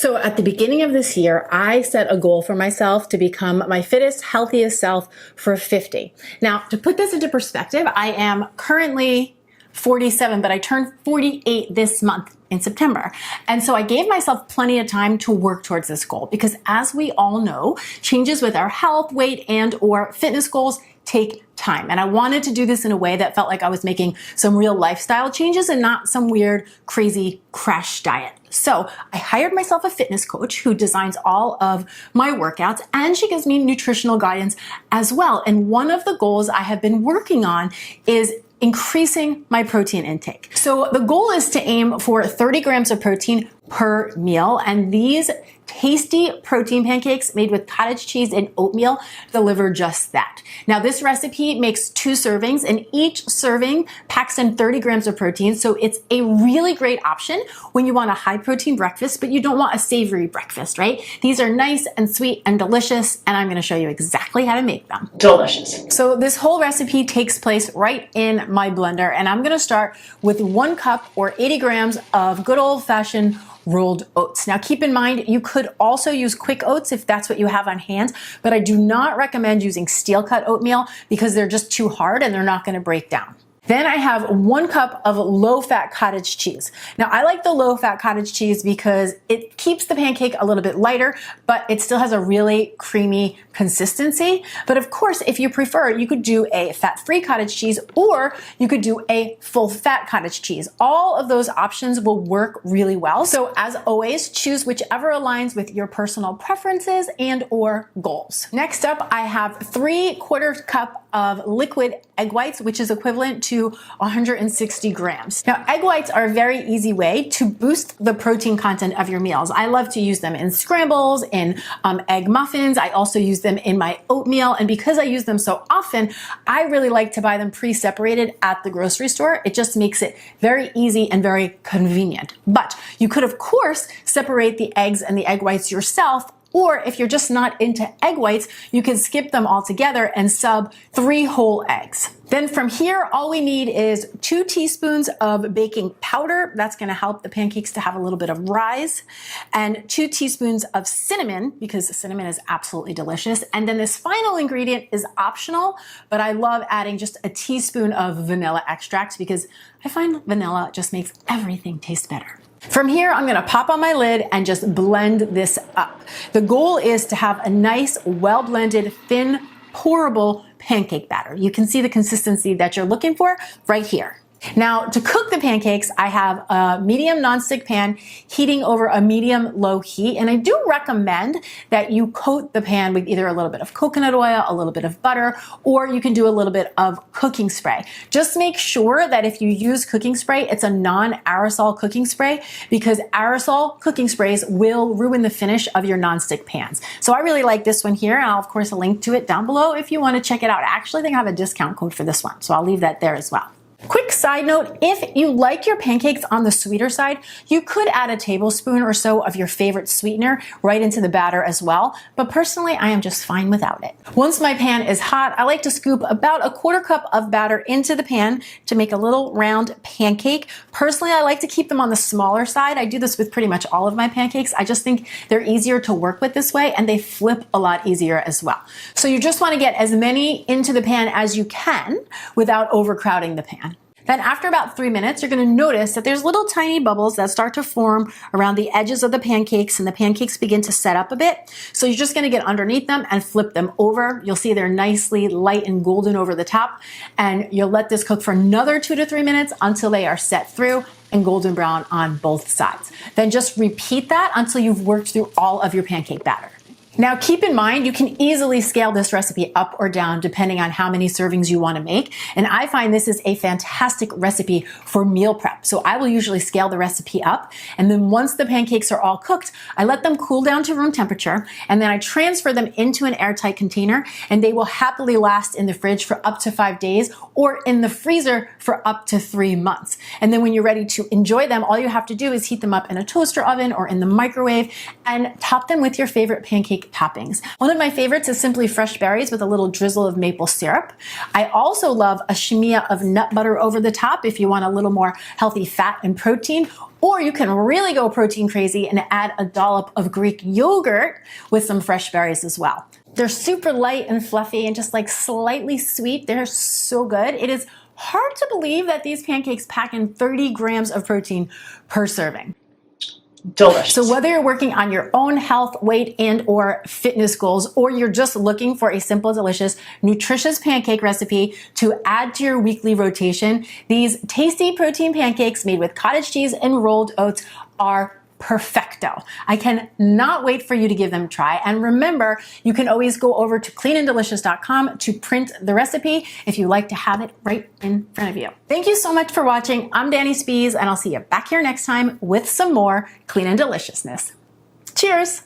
So at the beginning of this year, I set a goal for myself to become my fittest, healthiest self for 50. Now, to put this into perspective, I am currently 47, but I turned 48 this month in September. And so I gave myself plenty of time to work towards this goal because, as we all know, changes with our health, weight, and or fitness goals take time. And I wanted to do this in a way that felt like I was making some real lifestyle changes and not some weird, crazy crash diet. So I hired myself a fitness coach who designs all of my workouts, and she gives me nutritional guidance as well. And one of the goals I have been working on is increasing my protein intake. So the goal is to aim for 30 grams of protein per meal, and these tasty protein pancakes made with cottage cheese and oatmeal deliver just that. Now, this recipe makes 2 servings, and each serving packs in 30 grams of protein, so it's a really great option when you want a high protein breakfast, but you don't want a savory breakfast, right? These are nice and sweet and delicious, and I'm gonna show you exactly how to make them. Delicious. So this whole recipe takes place right in my blender, and I'm gonna start with 1 cup or 80 grams of good old-fashioned rolled oats. Now keep in mind, you could also use quick oats if that's what you have on hand, but I do not recommend using steel cut oatmeal because they're just too hard and they're not going to break down. Then I have 1 cup of low-fat cottage cheese. Now I like the low-fat cottage cheese because it keeps the pancake a little bit lighter, but it still has a really creamy consistency. But of course, if you prefer, you could do a fat-free cottage cheese, or you could do a full-fat cottage cheese. All of those options will work really well. So as always, choose whichever aligns with your personal preferences and or goals. Next up, I have 3/4 cup of liquid egg whites, which is equivalent to 160 grams. Now, egg whites are a very easy way to boost the protein content of your meals. I love to use them in scrambles, in egg muffins. I also use them in my oatmeal. And because I use them so often, I really like to buy them pre-separated at the grocery store. It just makes it very easy and very convenient. But you could, of course, separate the eggs and the egg whites yourself. Or if you're just not into egg whites, you can skip them altogether and sub 3 whole eggs. Then from here, all we need is 2 teaspoons of baking powder. That's gonna help the pancakes to have a little bit of rise. And 2 teaspoons of cinnamon, because cinnamon is absolutely delicious. And then this final ingredient is optional, but I love adding just a teaspoon of vanilla extract because I find vanilla just makes everything taste better. From here, I'm gonna pop on my lid and just blend this up. The goal is to have a nice, well-blended, thin, pourable pancake batter. You can see the consistency that you're looking for right here. Now, to cook the pancakes, I have a medium nonstick pan heating over a medium-low heat, and I do recommend that you coat the pan with either a little bit of coconut oil, a little bit of butter, or you can do a little bit of cooking spray. Just make sure that if you use cooking spray, it's a non-aerosol cooking spray, because aerosol cooking sprays will ruin the finish of your nonstick pans. So I really like this one here, and I'll of course link to it down below if you want to check it out. Actually, they have a discount code for this one, so I'll leave that there as well. Quick side note, if you like your pancakes on the sweeter side, you could add a tablespoon or so of your favorite sweetener right into the batter as well, but personally, I am just fine without it. Once my pan is hot, I like to scoop about 1/4 cup of batter into the pan to make a little round pancake. Personally, I like to keep them on the smaller side. I do this with pretty much all of my pancakes. I just think they're easier to work with this way, and they flip a lot easier as well. So you just want to get as many into the pan as you can without overcrowding the pan. Then after about 3 minutes, you're gonna notice that there's little tiny bubbles that start to form around the edges of the pancakes, and the pancakes begin to set up a bit. So you're just gonna get underneath them and flip them over. You'll see they're nicely light and golden over the top, and you'll let this cook for another 2 to 3 minutes until they are set through and golden brown on both sides. Then just repeat that until you've worked through all of your pancake batter. Now keep in mind, you can easily scale this recipe up or down depending on how many servings you want to make. And I find this is a fantastic recipe for meal prep. So I will usually scale the recipe up. And then once the pancakes are all cooked, I let them cool down to room temperature. And then I transfer them into an airtight container, and they will happily last in the fridge for up to 5 days or in the freezer for up to 3 months. And then when you're ready to enjoy them, all you have to do is heat them up in a toaster oven or in the microwave and top them with your favorite pancake pancake toppings. One of my favorites is simply fresh berries with a little drizzle of maple syrup. I also love a shmia of nut butter over the top if you want a little more healthy fat and protein. Or you can really go protein crazy and add a dollop of Greek yogurt with some fresh berries as well. They're super light and fluffy and just like slightly sweet. They're so good. It is hard to believe that these pancakes pack in 30 grams of protein per serving. Delicious. So whether you're working on your own health, weight, and or fitness goals, or you're just looking for a simple, delicious, nutritious pancake recipe to add to your weekly rotation, these tasty protein pancakes made with cottage cheese and rolled oats are perfecto. I cannot wait for you to give them a try. And remember, you can always go over to cleananddelicious.com to print the recipe if you like to have it right in front of you. Thank you so much for watching. I'm Danny Spies, and I'll see you back here next time with some more clean and deliciousness. Cheers.